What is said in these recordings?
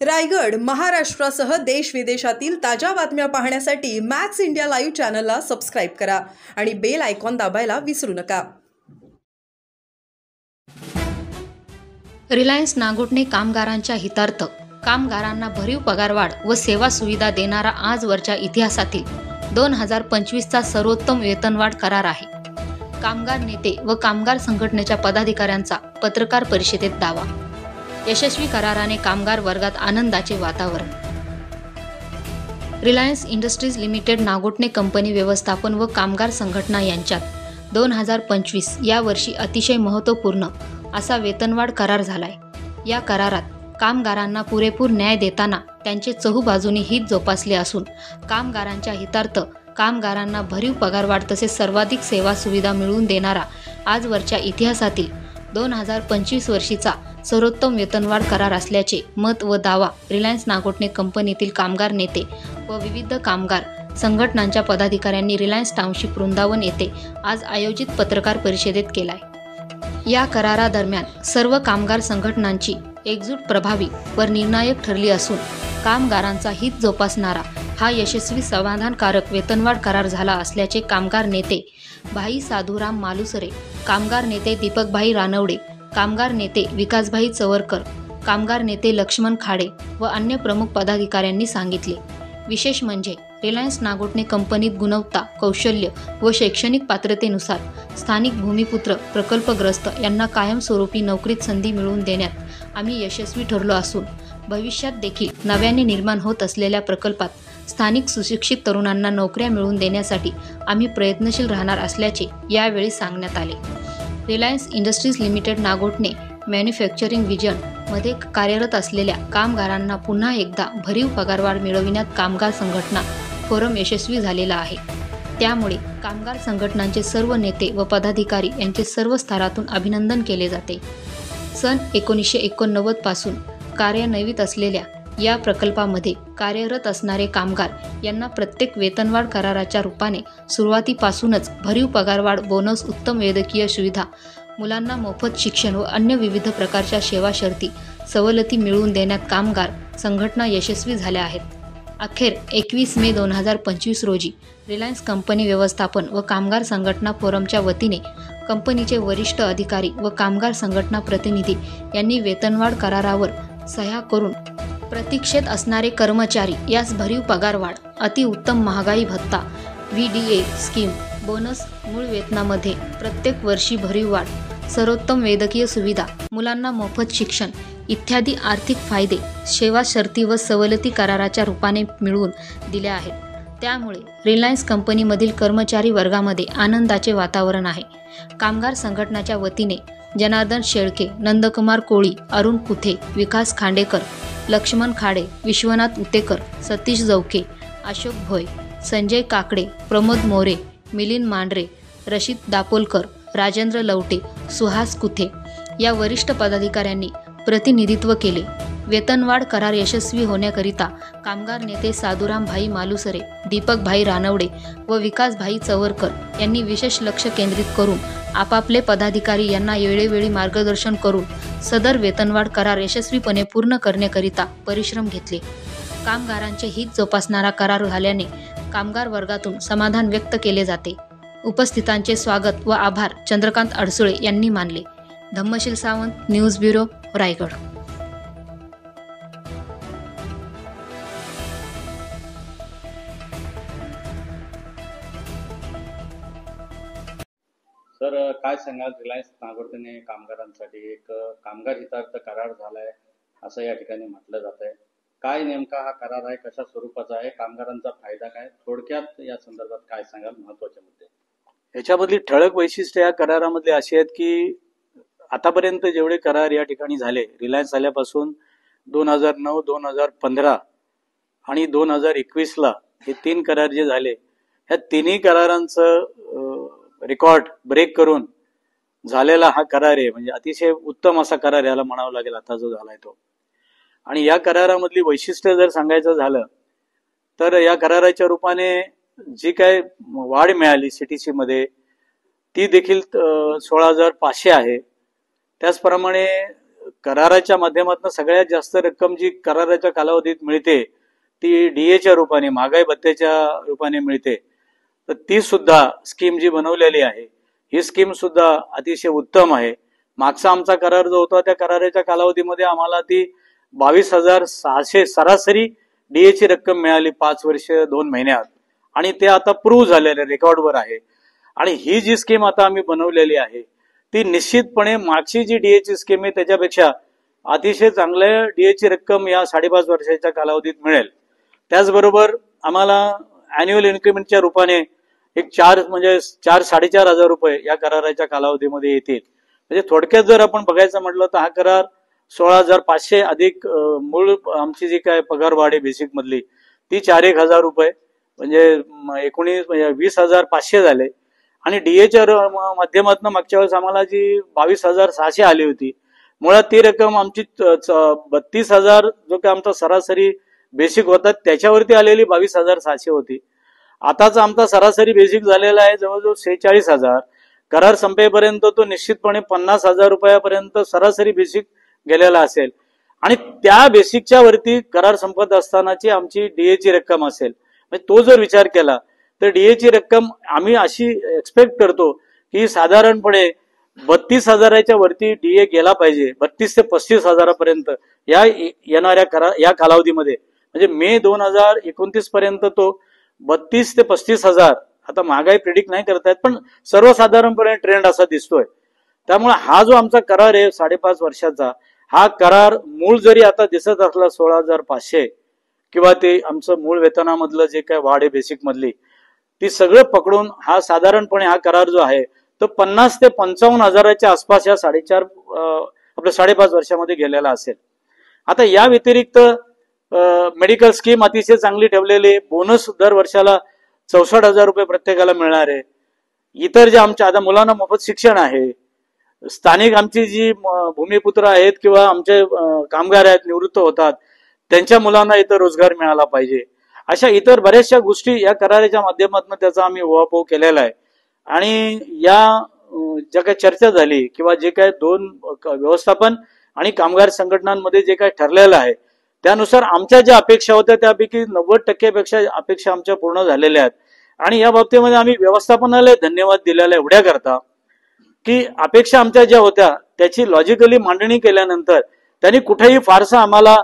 रायगड, महाराष्ट्रासह देश विदेशातील ताज्या बातम्या पाहण्यासाठी मॅक्स इंडिया लाईव्ह चॅनलला सबस्क्राईब करा आणि बेल आयकॉन दाबायला विसरू नका। रिलायन्स नागोठणे कामगारांच्या हितार्थ कामगारांना भरीव पगारवाढ व सेवा सुविधा देणारा आजवरच्या इतिहासातील 2025चा सर्वोत्तम वेतनवाढ करार आहे। कामगार नेते व कामगार संघटनेच्या पदाधिकाऱ्यांचा पत्रकार परिषदेत दावा। यशस्वी कराराने कामगार वर्गात आनंदाचे वातावरण। Reliance industries limited Nagothane company व्यवस्थापन व कामगार संघटना यांच्यात 2025 या वर्षी अतिशय महत्त्वपूर्ण असा वेतनवाढ करार झालाय। या करारात कामगारांना पुरेपूर न्याय देताना त्यांचे चहूबाजूनी हित जोपासले असून कामगारांच्या हितार्थ कामगारांना भरीव पगारवाढ तसेच सर्वाधिक सेवा सुविधा मिळवून देणारा आजवरच्या इतिहासातील 2025 वर्षीचा सर्वोत्तम वेतनवाढ करार असल्याचे मत व दावा रिलायन्स नागोठणे कंपनीतील कामगार नेते व विविध कामगार संघटनांच्या पदाधिकाऱ्यांनी रिलायन्स टाउनशिप वृंदावन येथे आज आयोजित पत्रकार परिषदेत केलाय। या करारादरम्यान सर्व कामगार संघटनांची एकजूट प्रभावी व निर्णायक ठरली असून कामगारांचा हित जोपासणारा हा यशस्वी समाधानकारक वेतनवाढ करार झाला असल्याचे कामगार नेते भाई साधुराम मालुसरे, कामगार नेते दीपकभाई रानवडे, कामगार नेते विकासभाई चवरकर, कामगार नेते लक्ष्मण खाडे व अन्य प्रमुख पदाधिकाऱ्यांनी सांगितले। विशेष म्हणजे रिलायन्स नागोठणे कंपनीत गुणवत्ता, कौशल्य व शैक्षणिक पात्रतेनुसार स्थानिक भूमिपुत्र प्रकल्पग्रस्त यांना कायमस्वरूपी नोकरीत संधी मिळवून देण्यात आम्ही यशस्वी ठरलो असून भविष्यात देखील नव्याने निर्माण होत असलेल्या प्रकल्पात स्थानिक सुशिक्षित तरुणांना नोकऱ्या मिळवून देण्यासाठी आम्ही प्रयत्नशील राहणार असल्याचे यावेळी सांगण्यात आले। Reliance industries limited Nagothane manufacturing vision मध्ये कार्यरत असलेल्या कामगारांना पुन्हा एकदा भरीव पगारवाढ मिळविण्यात कामगार संघटना फोरम यशस्वी झालेला आहे। त्यामुळे कामगार संघटनांचे सर्व नेते व पदाधिकारी यांचे सर्व स्तरातून अभिनंदन केले जाते। सन 1989 पासून कार्यान्वित असलेल्या या प्रकल्पामध्ये कार्यरत असणारे कामगार यांना प्रत्येक वेतनवाढ कराराच्या रूपाने सुरुवातीपासूनच भरीव पगारवाढ, बोनस, उत्तम वैद्यकीय सुविधा, मुलांना मोफत शिक्षण व अन्य विविध प्रकारच्या सेवा शर्ती सवलती मिळवून देण्यात कामगार संघटना यशस्वी झाल्या आहेत। अखेर 21 मे 2025 रोजी रिलायन्स कंपनी व्यवस्थापन व कामगार संघटना फोरमच्या वतीने कंपनीचे वरिष्ठ अधिकारी व कामगार संघटना प्रतिनिधी यांनी वेतनवाढ करारावर सह्या करून प्रतीक्षेत असणारे कर्मचारी यास भरीव पगारवाढ, अतिउत्तम महागाई भत्ता, VDA स्कीम, बोनस, मूळ वेतनामध्ये प्रत्येक वर्षी भरीव वाढ, सर्वोत्तम वैद्यकीय सुविधा, मुलांना मोफत शिक्षण इत्यादी आर्थिक फायदे, सेवा शर्ती व सवलती कराराच्या रूपाने मिळवून दिल्या आहेत। त्यामुळे रिलायन्स कंपनीमधील कर्मचारी वर्गामध्ये आनंदाचे वातावरण आहे। कामगार संघटनाच्या वतीने जनार्दन शेळके, नंदकुमार कोळी, अरुण कुथे, विकास खांडेकर, लक्ष्मण खाडे, विश्वनाथ उतेकर, सतीश जवके, अशोक भोय, संजय काकडे, प्रमोद मोरे, मिलिंद मांढरे, रशीद दापोलकर, राजेंद्र लवटे, सुहास कुथे या वरिष्ठ पदाधिकाऱ्यांनी प्रतिनिधित्व केले। वेतनवाढ करार यशस्वी होण्याकरिता कामगार नेते साधुराम भाई मालुसरे, दीपक भाई रानवडे व विकास भाई चवरकर यांनी विशेष लक्ष केंद्रित करून आपापले पदाधिकारी यांना वेळोवेळी मार्गदर्शन करून सदर वेतनवाढ करार यशस्वीपणे पूर्ण करण्याकरिता परिश्रम घेतले। कामगारांचे हित जोपासणारा करार झाल्याने कामगार वर्गातून समाधान व्यक्त केले जाते। उपस्थितांचे स्वागत व आभार चंद्रकांत अडसुळे यांनी मानले। Dhammasheel Sawant, news bureau, Raigad. Sir, काय सांगाल? रिलायन्स नागोठणे कामगारांसाठी एक कामगार हितार्थ करार झालाय असं या ठिकाणी म्हटलं जात आहे। काय नेमका हा करार आहे, कशा स्वरूपाचा आहे, कामगारांचा फायदा काय, थोडक्यात या संदर्भात काय सांगाल? महत्वाचे मुद्दे याच्यामधली ठळक वैशिष्ट्य या करारामधले अशी आहेत की आतापर्यंत जेवढे करार या ठिकाणी झाले, रिलायन्स आल्यापासून 2009, 2015 आणि 2021ला हे 3 करार जे झाले, ह्या तिन्ही करारांचं रेकॉर्ड ब्रेक करून झालेला हा करार आहे। म्हणजे अतिशय उत्तम असा करार याला म्हणावं लागेल आता जो झालाय तो। आणि या करारामधली वैशिष्ट्य जर सांगायचं झालं तर या कराराच्या रूपाने जी काय वाढ मिळाली CTC मध्ये ती देखील 16,500 आहे। त्याचप्रमाणे कराराच्या माध्यमातून सगळ्यात जास्त रक्कम जी कराराच्या कालावधीत मिळते ती डीएच्या रूपाने, महागाई भत्त्याच्या रूपाने मिळते. तर ती सुद्धा स्कीम जी बनवलेली आहे ही स्कीम सुद्धा अतिशय उत्तम आहे. मागचा आमचा करार जो होता त्या कराराच्या कालावधीमध्ये आम्हाला ती 22,600 सरासरी डीएची रक्कम मिळाली 5 वर्ष 2 महिन्यात, आणि ते आता प्रूव्ह झालेलं रेकॉर्डवर आहे. आणि ही जी स्कीम आता आम्ही बनवलेली आहे ती निश्चितपणे मागची जी डीएची स्कीम आहे त्याच्यापेक्षा अतिशय चांगल्या डीएची रक्कम या 5.5 वर्षाच्या कालावधीत मिळेल. त्याचबरोबर आम्हाला अॅन्युअल इन्क्रिमेंटच्या रूपाने एक 4,500 रुपये या कराराच्या कालावधीमध्ये येतील. म्हणजे थोडक्यात जर आपण बघायचं म्हटलं तर हा करार 16,500 अधिक मूळ आमची जी काय पगारवाढ आहे बेसिक मधली ती 4,000 रुपये, म्हणजे 20,500 झाले. आणि डीएच्या माध्यमातून मागच्या वेळेस आम्हाला जी 22,600 आली होती, मुळात ती रक्कम आमची 32,000 जो काय आमचा सरासरी बेसिक होता त्याच्यावरती आलेली 22,600 होती. आताचा आमचा सरासरी बेसिक झालेला आहे जवळजवळ 46,000. करार संपेपर्यंत तो निश्चितपणे 50,000 रुपयापर्यंत सरासरी बेसिक गेलेला असेल, आणि त्या बेसिकच्या वरती करार संपत असतानाची आमची डीएची रक्कम असेल. म्हणजे तो जर विचार केला तर डीएची रक्कम आम्ही अशी एक्सपेक्ट करतो की साधारणपणे 32,000च्या वरती डीए गेला पाहिजे, 32 ते 35,000पर्यंत या येणाऱ्या या कालावधीमध्ये. म्हणजे मे 2029 पर्यंत तो 32 ते 35,000, आता महागाई प्रिडिक्ट नाही करतायत पण सर्वसाधारणपणे ट्रेंड असा दिसतोय. त्यामुळे हा जो आमचा करार आहे 5.5 वर्षाचा, हा करार मूळ जरी आता दिसत असला 16,500 किंवा ते आमचं मूळ वेतनामधलं जे काय वाढ आहे बेसिक मधली ती सगळं पकडून हा साधारणपणे हा करार जो आहे तो 50 ते 55,000च्या आसपास या 5.5 वर्षामध्ये गेलेला असेल. आता या व्यतिरिक्त मेडिकल स्कीम अतिशय चांगली ठेवलेली, बोनस दर वर्षाला 64,000 रुपये प्रत्येकाला मिळणार आहे. इतर जे आमच्या आता मुलांना मोफत शिक्षण आहे, स्थानिक आमची जी भूमिपुत्र आहेत किंवा आमचे कामगार आहेत निवृत्त होतात त्यांच्या मुलांना इतर रोजगार मिळाला पाहिजे, अशा इतर बऱ्याचशा गोष्टी या कराराच्या माध्यमातून त्याचा आम्ही उहापोह केलेला आहे. आणि या ज्या काही चर्चा झाली किंवा जे काय दोन व्यवस्थापन आणि कामगार संघटनांमध्ये जे काय ठरलेलं आहे त्यानुसार आमच्या ज्या अपेक्षा होत्या त्यापैकी 90% पेक्षा अपेक्षा आमच्या पूर्ण झालेल्या आहेत. आणि या बाबतीमध्ये आम्ही व्यवस्थापनाला धन्यवाद दिलेला एवढ्या करता की अपेक्षा आमच्या ज्या होत्या त्याची लॉजिकली मांडणी केल्यानंतर त्यांनी कुठेही फारसा आम्हाला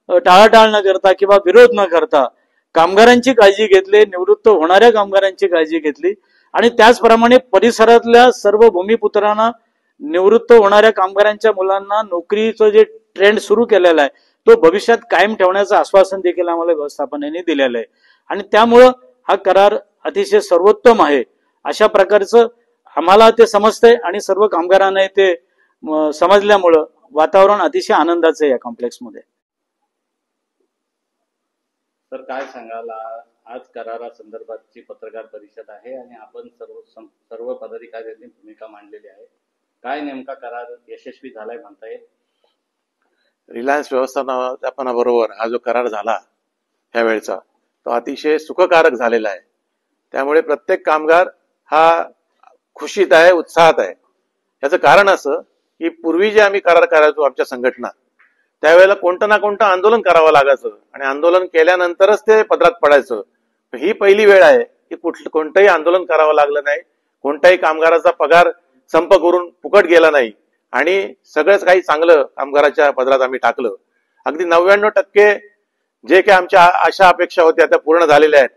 टाळाटाळ न करता किंवा विरोध न करता कामगारांची काळजी घेतली, निवृत्त होणाऱ्या कामगारांची काळजी घेतली, आणि त्याचप्रमाणे परिसरातल्या सर्व भूमिपुत्रांना, निवृत्त होणाऱ्या कामगारांच्या मुलांना नोकरीचं जे ट्रेंड सुरू केलेला आहे तो भविष्यात कायम ठेवण्याचं आश्वासन देखील आम्हाला व्यवस्थापनाने दिलेलं आहे. आणि त्यामुळं हा करार अतिशय सर्वोत्तम आहे अशा प्रकारचं आम्हाला ते समजतंय, आणि सर्व कामगारांना ते समजल्यामुळं वातावरण अतिशय आनंदाचं आहे या कॉम्प्लेक्समध्ये. तर काय सांगाल, आज करारासंदर्भातची पत्रकार परिषद आहे आणि आपण सर्व पदाधिकाऱ्यांनी भूमिका मांडलेली आहे. काय नेमका करार यशस्वी झालाय म्हणता येईल? रिलायन्स व्यवस्थापनाबरोबर हा जो करार झाला ह्यावेळचा तो अतिशय सुखकारक झालेला आहे. त्यामुळे प्रत्येक कामगार हा खुशीत आहे, उत्साहात आहे. याचं कारण असं की पूर्वी जे आम्ही करार करायचो आमच्या संघटना त्यावेळेला कोणतं ना कोणतं आंदोलन करावं लागायचं, आणि आंदोलन केल्यानंतरच ते पदरात पडायचं. ही पहिली वेळ आहे की कोणतंही आंदोलन करावं लागलं नाही, कोणत्याही कामगाराचा पगार संप करून फुकट गेला नाही, आणि सगळंच काही चांगलं कामगाराच्या पदरात आम्ही टाकलं. अगदी 99% जे काही आमच्या आशा अपेक्षा होत्या त्या पूर्ण झालेल्या आहेत.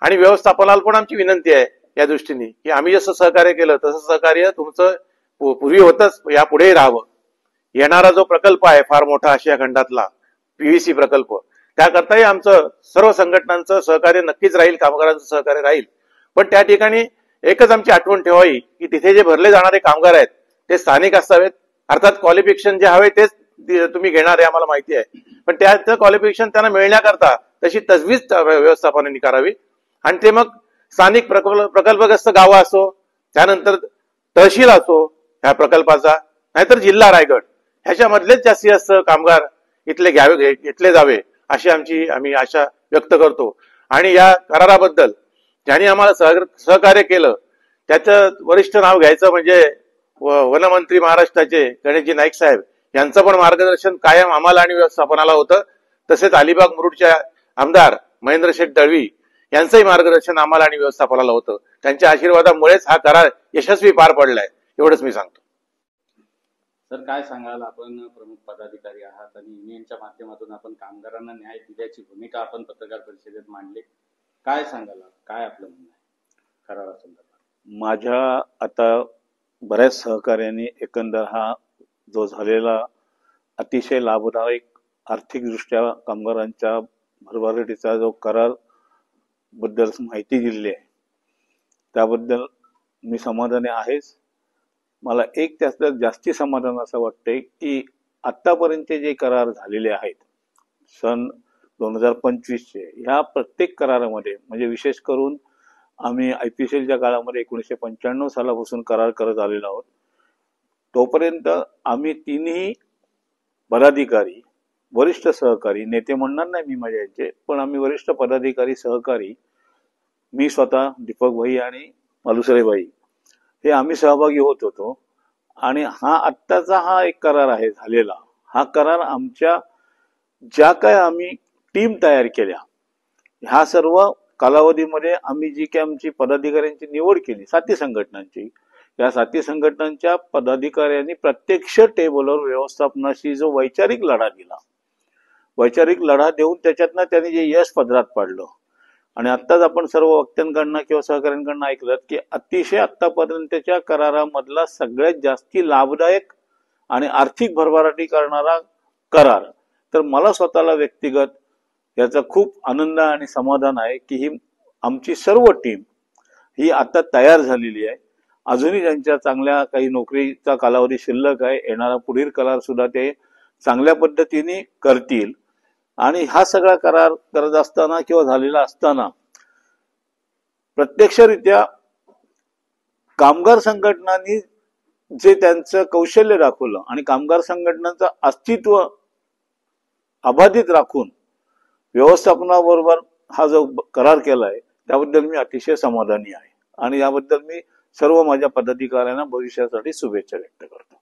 आणि व्यवस्थापनाला पण आमची विनंती आहे या दृष्टीने की आम्ही जसं सहकार्य केलं तसं सहकार्य तुमचं पूर्वी होतच यापुढेही राहावं. येणारा जो प्रकल्प आहे फार मोठा आशिया खंडातला पीव्हीसी प्रकल्प, त्याकरताही आमचं सर्व संघटनांचं सहकार्य नक्कीच राहील, कामगारांचं सहकार्य राहील. पण त्या ठिकाणी एकच आमची आठवण ठेवावी की तिथे जे भरले जाणारे कामगार आहेत ते स्थानिक असावेत. अर्थात क्वालिफिकेशन जे हवे तेच तुम्ही घेणार आहे आम्हाला माहिती आहे, पण त्याचं क्वालिफिकेशन त्यांना मिळण्याकरता तशी तजवीज व्यवस्थापनाने करावी. आणि ते मग स्थानिक प्रकल्पग्रस्त गावं असो, त्यानंतर तहसील असो ह्या प्रकल्पाचा, नाहीतर जिल्हा रायगड, ह्याच्यामधलेच जास्तीत जास्त कामगार घेतले जावे अशी आम्ही आशा व्यक्त करतो. आणि या कराराबद्दल ज्यांनी आम्हाला सहकार्य केलं त्याचं वरिष्ठ नाव घ्यायचं म्हणजे वनमंत्री महाराष्ट्राचे गणेशजी नाईक साहेब यांचं पण मार्गदर्शन कायम आम्हाला आणि व्यवस्थापनाला होतं. तसेच अलिबाग मुरुडच्या आमदार महेंद्र शेठ दळवी यांचंही मार्गदर्शन आम्हाला आणि व्यवस्थापनाला होतं. त्यांच्या आशीर्वादामुळेच हा करार यशस्वी पार पडलाय, एवढंच मी सांगतो. सर, काय सांगाल? आपण प्रमुख पदाधिकारी आहात आणि युनियनच्या माध्यमातून आपण कामगारांना न्याय दिल्याची भूमिका आपण पत्रकार परिषदेत मांडली. काय सांगाल? काय आपलं म्हणणं आहे करारासंदर्भात? माझ्या आता बऱ्याच सहकार्याने एकंदर हा जो झालेला अतिशय लाभदायक आर्थिकदृष्ट्या कामगारांच्या भरभराटीचा जो करार बद्दल माहिती दिली आहे त्याबद्दल मी समाधानी आहेच. मला एक त्यातलं जास्ती समाधान असं वाटतंय की आत्तापर्यंत जे करार झालेले आहेत सन 2025चे, ह्या प्रत्येक करारामध्ये म्हणजे विशेष करून आम्ही IPCLच्या काळामध्ये 1995 सालापासून करार करत आलेलो आहोत. तोपर्यंत आम्ही तिन्ही पदाधिकारी, वरिष्ठ सहकारी, नेते म्हणणार नाही मी माझ्या याचे, पण आम्ही वरिष्ठ पदाधिकारी सहकारी, मी स्वतः दीपक भाई आणि मालुसरे भाई हे आम्ही सहभागी होत होतो. आणि हा आत्ताचा हा एक करार आहे झालेला, हा करार आमच्या ज्या काय आम्ही टीम तयार केल्या ह्या सर्व कालावधीमध्ये आम्ही जी काय आमची पदाधिकाऱ्यांची निवड केली 7 संघटनांची, या 7 संघटनांच्या पदाधिकाऱ्यांनी प्रत्यक्ष टेबलवर व्यवस्थापनाशी जो वैचारिक लढा दिला, वैचारिक लढा देऊन त्याच्यातनं त्यांनी जे यश पदरात पाडलं. आणि आत्ताच आपण सर्व वक्त्यांकडनं किंवा सहकाऱ्यांकडनं ऐकलं की अतिशय आत्तापर्यंतच्या करारामधला सगळ्यात जास्ती लाभदायक आणि आर्थिक भरभराटी करणारा करार. तर मला स्वतःला व्यक्तिगत याचा खूप आनंद आणि समाधान आहे की ही आमची सर्व टीम ही आता तयार झालेली आहे. अजूनही त्यांच्या चांगल्या काही नोकरीचा कालावधी शिल्लक आहे, येणारा पुढील करार सुद्धा ते चांगल्या पद्धतीने करतील. आणि हा सगळा करार करत असताना किंवा झालेला असताना प्रत्यक्षरित्या कामगार संघटनांनी जे त्यांचं कौशल्य दाखवलं आणि कामगार संघटनांचं अस्तित्व अबाधित राखून व्यवस्थापनाबरोबर हा जो करार केलाय त्याबद्दल मी अतिशय समाधानी आहे. आणि याबद्दल मी सर्व माझ्या पदाधिकाऱ्यांना भविष्यासाठी शुभेच्छा व्यक्त करतो.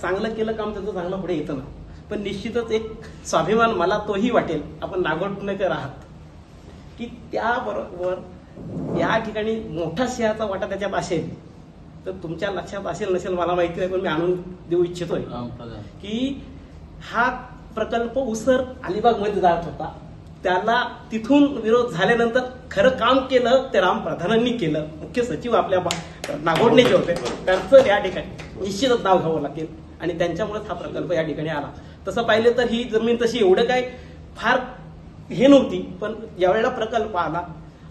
चांगलं केलं काम त्याचं चांगलं पुढे येतं ना. पण निश्चितच एक स्वाभिमान मला तोही वाटेल, आपण नागोठणेकर आहात, की त्याबरोबर या ठिकाणी मोठा सिंहाचा वाटा त्याच्यात असेल तर तुमच्या लक्षात असेल नसेल मला माहिती नाही, पण मी आणून देऊ इच्छितोय की हा प्रकल्प उसर अलिबाग मध्ये जात होता. त्याला तिथून विरोध झाल्यानंतर खरं काम केलं ते राम प्रधानांनी केलं. मुख्य सचिव आपल्या नागोठणेचे होते, त्यांचं या ठिकाणी निश्चितच नाव घ्यावं लागेल आणि त्यांच्यामुळेच हा प्रकल्प या ठिकाणी आला. तसं पाहिलं तर ही जमीन तशी एवढं काय फार हे नव्हती, पण ज्यावेळेला प्रकल्प आला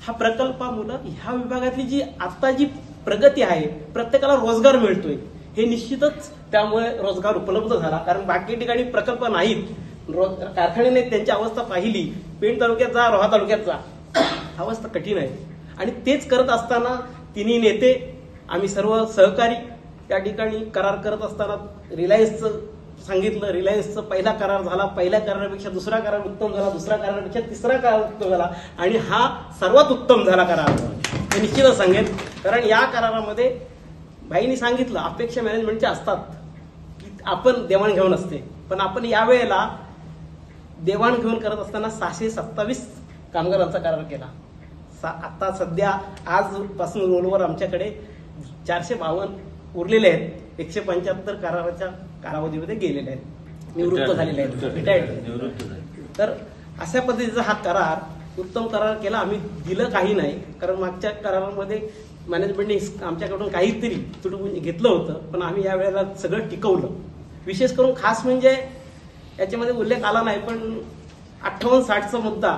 हा प्रकल्पामुळे ह्या विभागातली जी आता जी प्रगती आहे, प्रत्येकाला रोजगार मिळतोय, हे निश्चितच त्यामुळे रोजगार उपलब्ध झाला. कारण बाकी ठिकाणी प्रकल्प नाहीत, कारखाने त्यांची अवस्था पाहिली, पेण तालुक्यात जा, रोहा तालुक्यात जा, अवस्था कठीण आहे. आणि तेच करत असताना तिन्ही नेते आम्ही सर्व सहकारी त्या ठिकाणी करार करत असताना रिलायन्सचं सांगितलं, रिलायन्सचा पहिला करार झाला, पहिल्या करारापेक्षा दुसरा करार उत्तम झाला, दुसऱ्या करारापेक्षा तिसरा करार उत्तम झाला आणि हा सर्वात उत्तम झाला करार हे निश्चितच सांगेन. कारण या करारामध्ये भाईंनी सांगितलं अपेक्षा मॅनेजमेंटच्या असतात की आपण देवाणघेवाण असते, पण आपण यावेळेला देवाणघेवाण करत असताना 627 कामगारांचा करार केला. आता सध्या आजपासून रोलवर आमच्याकडे 452 उरलेले आहेत, 175 कराराच्या कालावधीमध्ये गेलेले आहेत, निवृत्त झालेले आहेत, रिटायर्ड. तर अशा पद्धतीचा हा करार उत्तम करार केला. आम्ही दिलं काही नाही, कारण मागच्या करारामध्ये मॅनेजमेंटने आमच्याकडून काहीतरी तुटून घेतलं होतं, पण आम्ही यावेळेला सगळं टिकवलं. विशेष करून खास म्हणजे याच्यामध्ये उल्लेख आला नाही, पण 58-60चा मुद्दा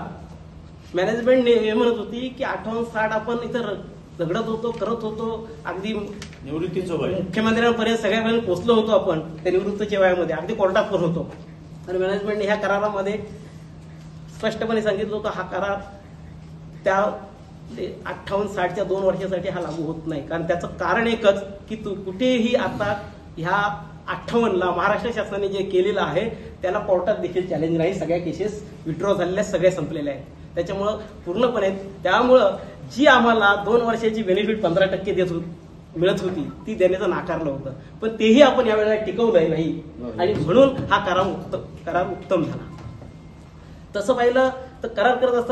मॅनेजमेंट म्हणत होती की 58-60 आपण इथं झगडत होतो, करत होतो, अगदी निवृत्तीचं वय मुख्यमंत्र्यांपर्यंत सगळ्यापर्यंत पोहोचलो होतो आपण त्या निवृत्तीच्या वयामध्ये, अगदी कोर्टात पण होतो. आणि मॅनेजमेंटने ह्या करारामध्ये स्पष्टपणे सांगितलं होतं हा करार त्या 58-60च्या 2 वर्षासाठी हा लागू होत नाही. कारण त्याचं कारण एकच की कुठेही आता ह्या 58ला महाराष्ट्र शासनाने जे केलेलं आहे त्याला कोर्टात देखील चॅलेंज नाही. सगळ्या केसेस विड्रॉ झालेल्या, सगळ्या संपलेल्या आहेत. त्याच्यामुळं पूर्णपणे त्यामुळं जी आम्हाला 2 वर्षाची बेनिफिट 15% देत होती मिळत होती ती देण्याचं नाकारलं होतं, पण तेही आपण यावेळेला टिकवलंय नाही आणि म्हणून हा करार उत्तम झाला. तसं पाहिलं तर करार करत असताना